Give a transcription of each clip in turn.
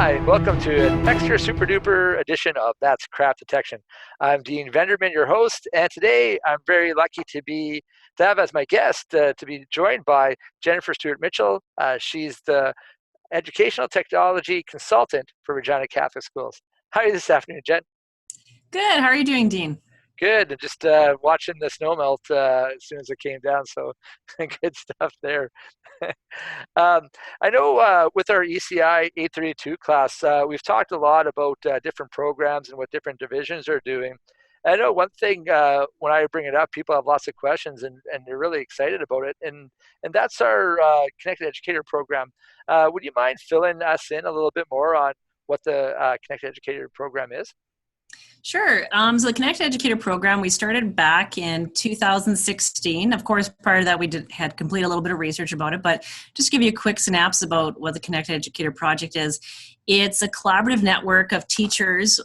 Hi, welcome to an extra super duper edition of That's Craft Detection. I'm Dean Venderman, your host, and today I'm very lucky to have as my guest to be joined by Jennifer Stewart-Mitchell. She's the educational technology consultant for Regina Catholic Schools. How are you this afternoon, Jen? Good. How are you doing, Dean? Good. Just watching the snow melt as soon as it came down, so good stuff there. Um, I know with our ECI 832 class, we've talked a lot about different programs and what different divisions are doing. I know one thing when I bring it up, people have lots of questions and they're really excited about it, and that's our Connected Educator program. Would you mind filling us in a little bit more on what the Connected Educator program is? Sure. So the Connected Educator program, we started back in 2016. Of course, prior to that, had completed a little bit of research about it, but just to give you a quick synopsis about what the Connected Educator project is. It's a collaborative network of teachers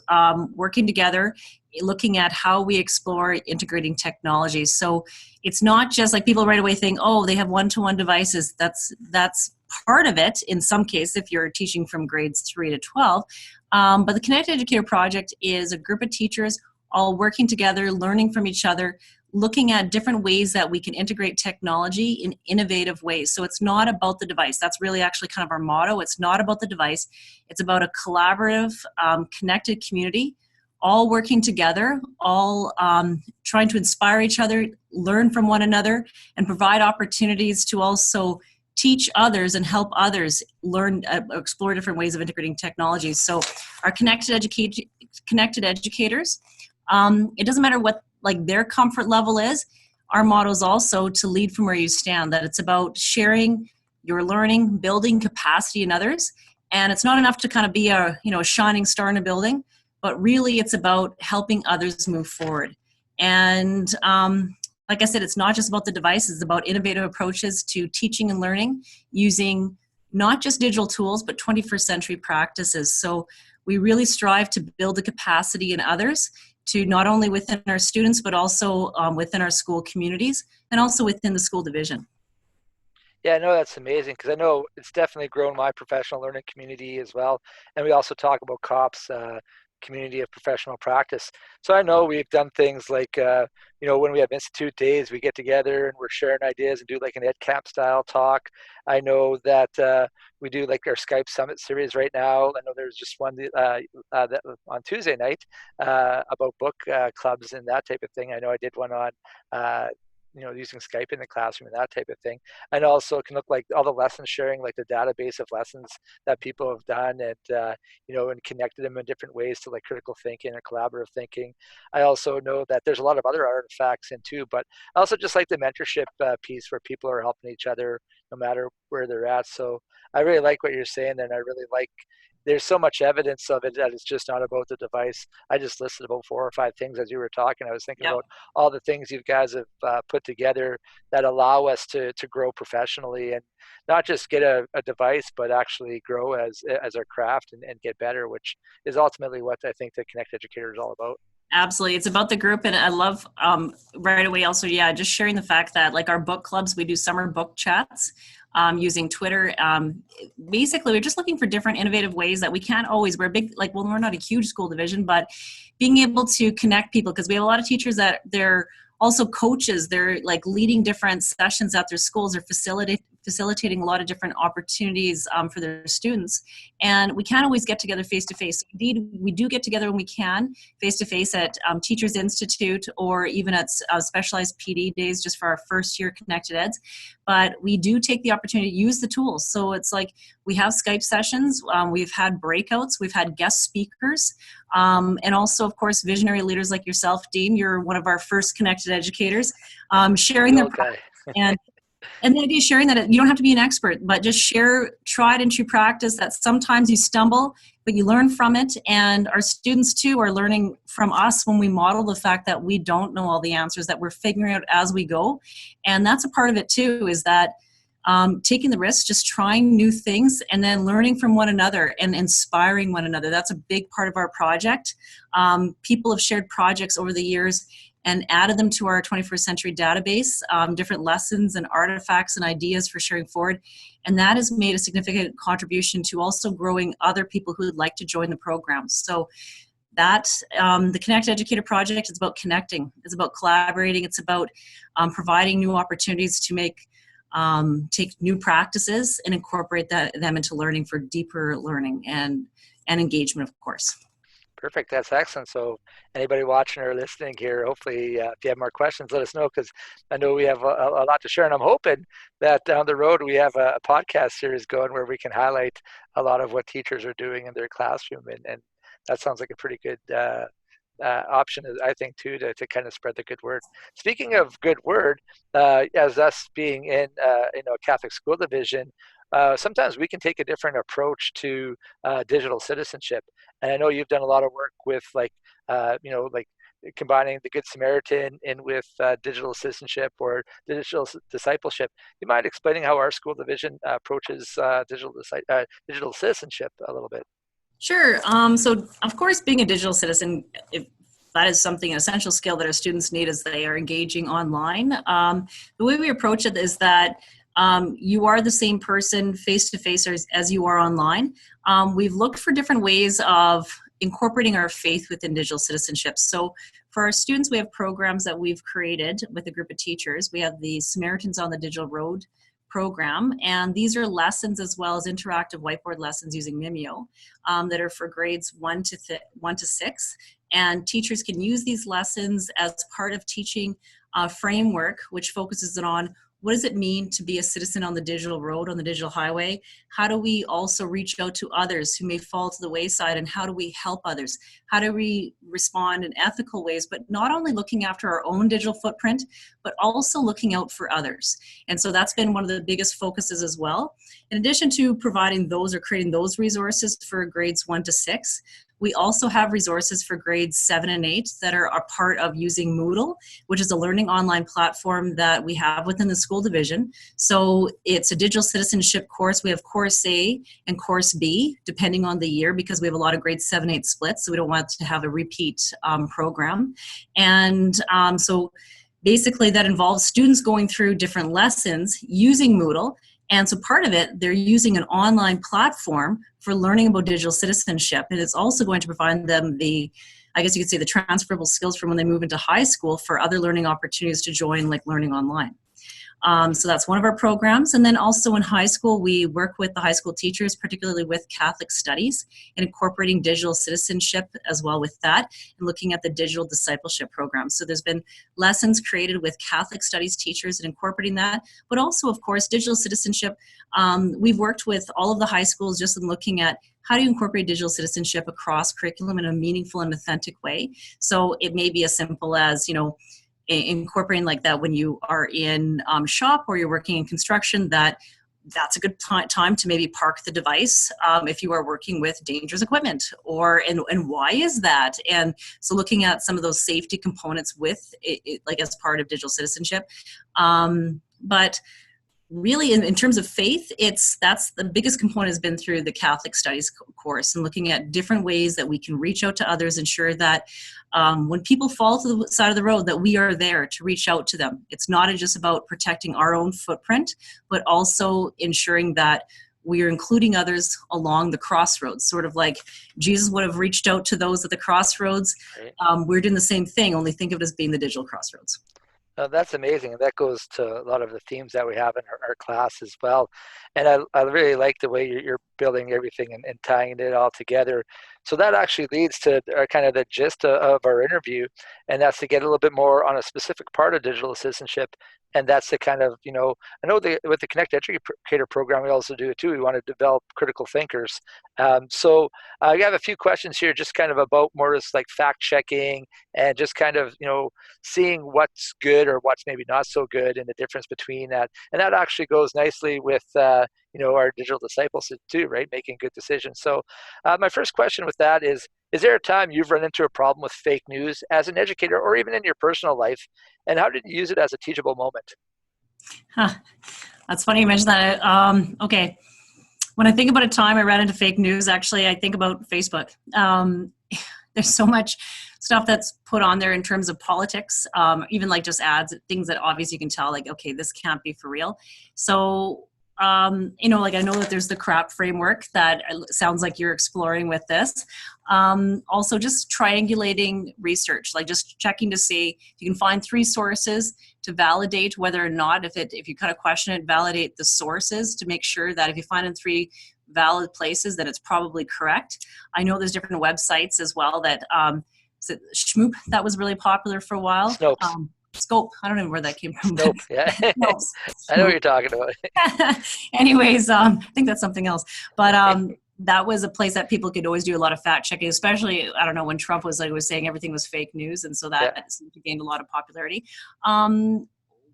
working together, looking at how we explore integrating technologies. So it's not just like people right away think, oh, they have one-to-one devices. That's part of it in some cases if you're teaching from grades 3 to 12. But the Connected Educator project is a group of teachers all working together, learning from each other, looking at different ways that we can integrate technology in innovative ways. So it's not about the device. That's really actually kind of our motto. It's not about the device. It's about a collaborative, connected community, all working together, all trying to inspire each other, learn from one another, and provide opportunities to also teach others and help others learn, explore different ways of integrating technologies. So our connected educators, it doesn't matter what like their comfort level is. Our motto is also to lead from where you stand, that it's about sharing your learning, building capacity in others. And it's not enough to kind of be a shining star in a building, but really it's about helping others move forward. And like I said, it's not just about the devices, it's about innovative approaches to teaching and learning using not just digital tools, but 21st century practices. So we really strive to build the capacity in others to not only within our students, but also within our school communities and also within the school division. Yeah, I know that's amazing because I know it's definitely grown my professional learning community as well. And we also talk about COPS, community of professional practice. So I know we've done things like, when we have Institute days, we get together and we're sharing ideas and do like an EdCamp style talk. I know that we do like our Skype Summit series right now. I know there's just one that on Tuesday night about book clubs and that type of thing. I know I did one on using Skype in the classroom and that type of thing. And also it can look like all the lessons sharing, like the database of lessons that people have done and connected them in different ways to like critical thinking and collaborative thinking. I also know that there's a lot of other artifacts in too, but I also just like the mentorship piece where people are helping each other no matter where they're at. So I really like what you're saying, and I really like there's so much evidence of it that it's just not about the device. I just listed about 4 or 5 things as you were talking. I was thinking Yep. about all the things you guys have put together that allow us to grow professionally and not just get a device, but actually grow as our craft and get better, which is ultimately what I think the Connect Educator is all about. Absolutely. It's about the group. And I love right away also, just sharing the fact that like our book clubs, we do summer book chats using Twitter. Basically, we're just looking for different innovative ways that we can't always, we're not a huge school division, but being able to connect people, because we have a lot of teachers that they're also coaches. They're like leading different sessions at their schools or facilitating a lot of different opportunities for their students. And we can't always get together face-to-face. Indeed, we do get together when we can face-to-face at Teachers Institute or even at specialized PD days just for our first year Connected Eds. But we do take the opportunity to use the tools. So it's like we have Skype sessions, we've had breakouts, we've had guest speakers, and also, of course, visionary leaders like yourself, Dean. You're one of our first Connected Educators, sharing their practice and the idea is sharing that you don't have to be an expert, but just share tried and true practice that sometimes you stumble, but you learn from it. And our students too are learning from us when we model the fact that we don't know all the answers, that we're figuring out as we go. And that's a part of it too, is that taking the risk, just trying new things and then learning from one another and inspiring one another. That's a big part of our project. People have shared projects over the years, and added them to our 21st century database, different lessons and artifacts and ideas for sharing forward. And that has made a significant contribution to also growing other people who would like to join the program. So that the Connect Educator Project is about connecting. It's about collaborating. It's about providing new opportunities to take new practices and incorporate them into learning for deeper learning and engagement, of course. Perfect. That's excellent. So anybody watching or listening here, hopefully, if you have more questions, let us know, because I know we have a lot to share. And I'm hoping that down the road we have a podcast series going where we can highlight a lot of what teachers are doing in their classroom. And that sounds like a pretty good option, I think, too, to kind of spread the good word. Speaking of good word, as us being in a Catholic school division, sometimes we can take a different approach to digital citizenship. And I know you've done a lot of work with like combining the Good Samaritan in with digital citizenship or digital discipleship. You mind explaining how our school division approaches digital citizenship a little bit? Sure. So, of course, being a digital citizen, if that is something, an essential skill that our students need as they are engaging online. The way we approach it is that you are the same person face-to-face as you are online. We've looked for different ways of incorporating our faith within digital citizenship. So for our students, we have programs that we've created with a group of teachers. We have the Samaritans on the Digital Road program, and these are lessons as well as interactive whiteboard lessons using Mimeo that are for grades 1 to 6. And teachers can use these lessons as part of teaching a framework which focuses on what does it mean to be a citizen on the digital road, on the digital highway? How do we also reach out to others who may fall to the wayside, and how do we help others? How do we respond in ethical ways, but not only looking after our own digital footprint, but also looking out for others? And so that's been one of the biggest focuses as well. In addition to providing those or creating those resources for grades 1 to 6, we also have resources for grades 7 and 8 that are a part of using Moodle, which is a learning online platform that we have within the school division. So it's a digital citizenship course. We have course A and course B, depending on the year, because we have a lot of grades 7, 8 splits, so we don't want to have a repeat program. And so basically that involves students going through different lessons using Moodle. And so part of it, they're using an online platform for learning about digital citizenship. And it's also going to provide them the transferable skills from when they move into high school for other learning opportunities to join, like learning online. So that's one of our programs. And then also in high school, we work with the high school teachers, particularly with Catholic studies, and incorporating digital citizenship as well with that, and looking at the digital discipleship program. So there's been lessons created with Catholic studies teachers and incorporating that, but also, of course, digital citizenship. We've worked with all of the high schools just in looking at how do you incorporate digital citizenship across curriculum in a meaningful and authentic way. So it may be as simple as, incorporating like that when you are in shop or you're working in construction, that's a good time to maybe park the device if you are working with dangerous equipment, and why is that? And so looking at some of those safety components with it like as part of digital citizenship. But really in terms of faith, that's the biggest component has been through the Catholic studies course, and looking at different ways that we can reach out to others, ensure that when people fall to the side of the road, that we are there to reach out to them. It's not just about protecting our own footprint, but also ensuring that we are including others along the crossroads, sort of like Jesus would have reached out to those at the crossroads. Right. We're doing the same thing, only think of it as being the digital crossroads. That's amazing, and that goes to a lot of the themes that we have in our class as well. And I really like the way you're building everything and tying it all together. So that actually leads to kind of the gist of our interview, and that's to get a little bit more on a specific part of digital citizenship. And that's the kind of, I know with the Connect Educator program, we also do it too. We want to develop critical thinkers. So I have a few questions here, just kind of about more as like fact checking and just kind of, seeing what's good or what's maybe not so good and the difference between that. And that actually goes nicely with, our digital disciples too, right? Making good decisions. So my first question with that is there a time you've run into a problem with fake news as an educator or even in your personal life? And how did you use it as a teachable moment? Huh. That's funny you mentioned that. Okay. When I think about a time I ran into fake news, actually, I think about Facebook. There's so much stuff that's put on there in terms of politics, even like just ads, things that obviously you can tell, like, okay, this can't be for real. So, like I know that there's the CRAP framework that sounds like you're exploring with this. Also, just triangulating research, like just checking to see if you can find 3 sources to validate whether or not, if you kind of question it, validate the sources to make sure that if you find in 3 valid places, that it's probably correct. I know there's different websites as well that, is it Schmoop that was really popular for a while? Snopes. Scope, I don't know where that came from. Snope. Yeah. No, I know what you're talking about. anyways, I think that's something else. But that was a place that people could always do a lot of fact checking, especially, I don't know, when Trump was saying everything was fake news. And so Yeah. that gained a lot of popularity.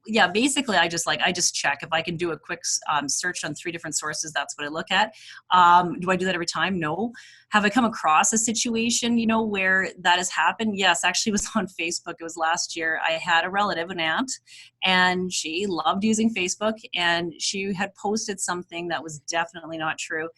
Yeah, basically, I just check if I can do a quick search on 3 different sources. That's what I look at. Do I do that every time? No. Have I come across a situation, where that has happened? Yes, actually, it was on Facebook. It was last year. I had a relative, an aunt, and she loved using Facebook, and she had posted something that was definitely not true.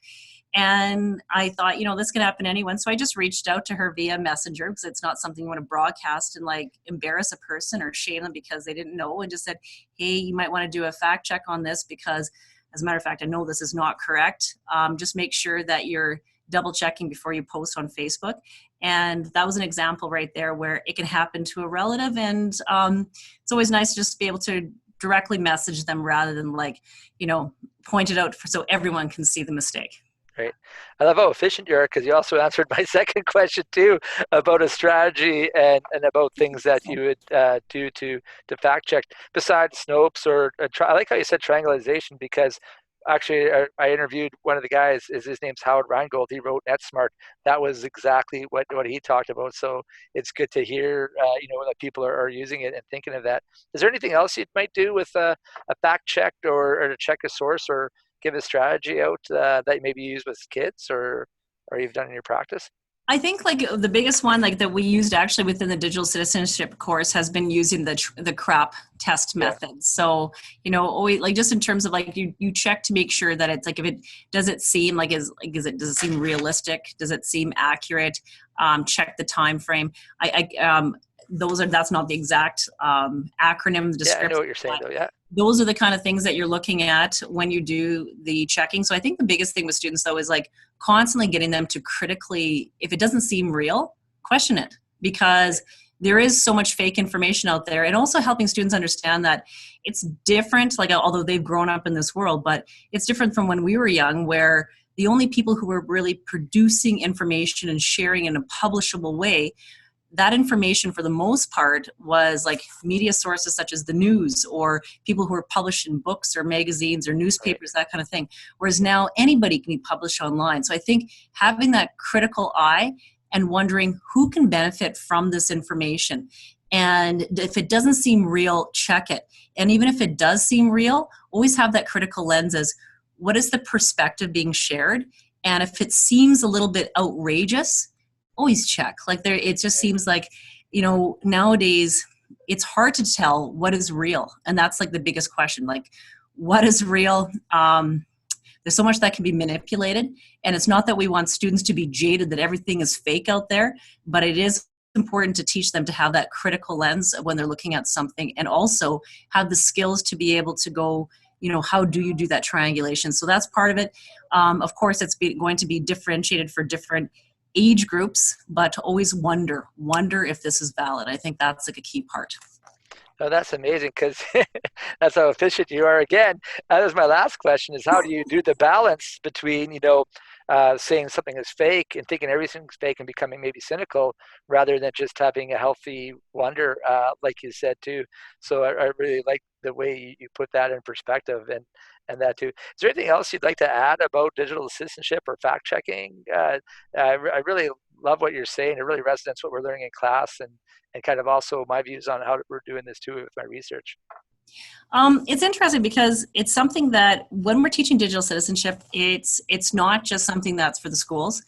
And I thought, this can happen to anyone. So I just reached out to her via Messenger, because it's not something you want to broadcast and like embarrass a person or shame them because they didn't know, and just said, hey, you might want to do a fact check on this, because as a matter of fact, I know this is not correct. Just make sure that you're double checking before you post on Facebook. And that was an example right there where it can happen to a relative. And it's always nice just to be able to directly message them rather than point it out so everyone can see the mistake. Right. I love how efficient you are, because you also answered my second question too, about a strategy and about things that you would do to fact check besides Snopes or I like how you said triangulation, because actually I interviewed one of the guys. His name's Howard Reingold. He wrote NetSmart. That was exactly what he talked about. So it's good to hear that people are using it and thinking of that. Is there anything else you might do with a fact check or to check a source, or give a strategy out that you maybe use with kids or you've done in your practice? I think the biggest one that we used actually within the digital citizenship course has been using the CRAP test method. Yeah. So, always just in terms of you check to make sure that it's does it seem does it seem realistic? Does it seem accurate? Check the time frame. That's not the exact acronym description. Yeah, I know what you're saying though. Yeah. Those are the kind of things that you're looking at when you do the checking. So I think the biggest thing with students though is constantly getting them to critically, if it doesn't seem real, question it, because there is so much fake information out there, and also helping students understand that it's different, although they've grown up in this world, but it's different from when we were young, where the only people who were really producing information and sharing in a publishable way, that information for the most part was media sources such as the news, or people who are published in books or magazines or newspapers, that kind of thing. Whereas now anybody can be published online. So I think having that critical eye and wondering who can benefit from this information. And if it doesn't seem real, check it. And even if it does seem real, always have that critical lens as what is the perspective being shared? And if it seems a little bit outrageous, always check. It just seems nowadays it's hard to tell what is real, and that's the biggest question. What is real? There's so much that can be manipulated, and it's not that we want students to be jaded that everything is fake out there, but it is important to teach them to have that critical lens when they're looking at something, and also have the skills to be able to go, how do you do that triangulation? So that's part of it. Of course, it's going to be differentiated for different age groups, but always wonder if this is valid. I think that's a key part. Oh, that's amazing, because that's how efficient you are. Again, that was my last question, is how do you do the balance between, saying something is fake and thinking everything's fake and becoming maybe cynical, rather than just having a healthy wonder, like you said too. So I really like the way you put that in perspective and that too. Is there anything else you'd like to add about digital citizenship or fact checking? I really love what you're saying. It really resonates what we're learning in class, and kind of also my views on how we're doing this too with my research. It's interesting because it's something that when we're teaching digital citizenship, it's not just something that's for the schools.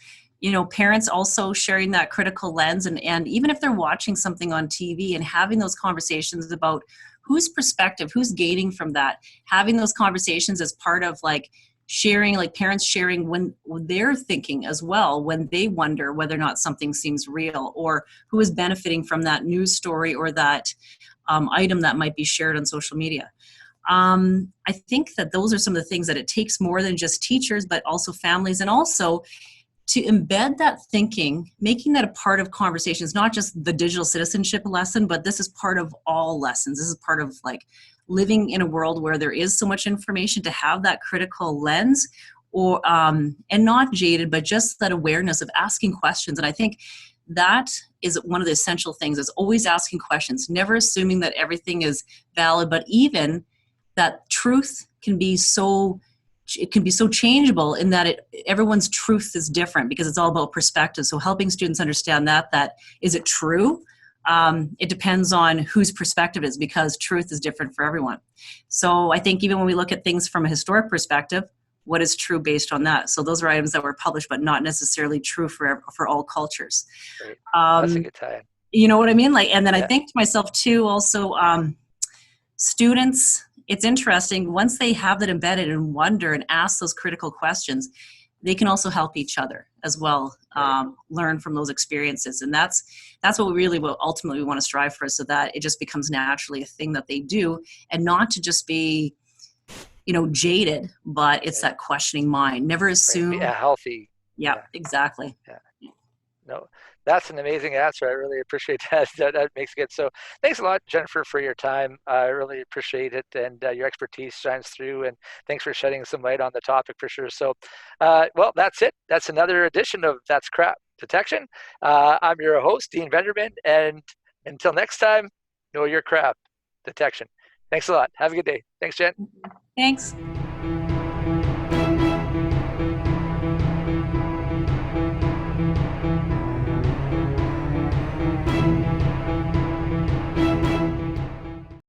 Parents also sharing that critical lens, and even if they're watching something on TV and having those conversations about whose perspective, who's gaining from that, having those conversations as part of sharing, like parents sharing when they're thinking as well, when they wonder whether or not something seems real, or who is benefiting from that news story or that item that might be shared on social media. I think that those are some of the things that it takes more than just teachers, but also families, and also to embed that thinking, making that a part of conversations, not just the digital citizenship lesson, but this is part of all lessons. This is part of like living in a world where there is so much information, to have that critical lens, or and not jaded, but just that awareness of asking questions. And I think that is one of the essential things, is always asking questions, never assuming that everything is valid, but even that truth can be so, it can be so changeable, in that everyone's truth is different, because it's all about perspective. So helping students understand that is it true? It depends on whose perspective is, because truth is different for everyone. So I think even when we look at things from a historic perspective, what is true based on that? So those are items that were published, but not necessarily true for all cultures. Great. That's a Um, good tie. you know what I mean? Like, and then I Yeah. think to myself too, also, students, it's interesting, once they have that embedded and wonder and ask those critical questions, they can also help each other as well, Right. learn from those experiences. And that's what we really will ultimately want to strive for, so that it just becomes naturally a thing that they do, and not to just be, jaded, but it's Right. that questioning mind. Never Right. assume. Yeah. Healthy. Yeah, Yeah. exactly. Yeah. No, that's an amazing answer. I really appreciate that. That makes it good. So thanks a lot, Jennifer, for your time. I really appreciate it, and your expertise shines through. And thanks for shedding some light on the topic for sure. So, well, that's it. That's another edition of That's Crap Detection. I'm your host, Dean Venderman, and until next time, know your crap detection. Thanks a lot. Have a good day. Thanks, Jen. Thanks.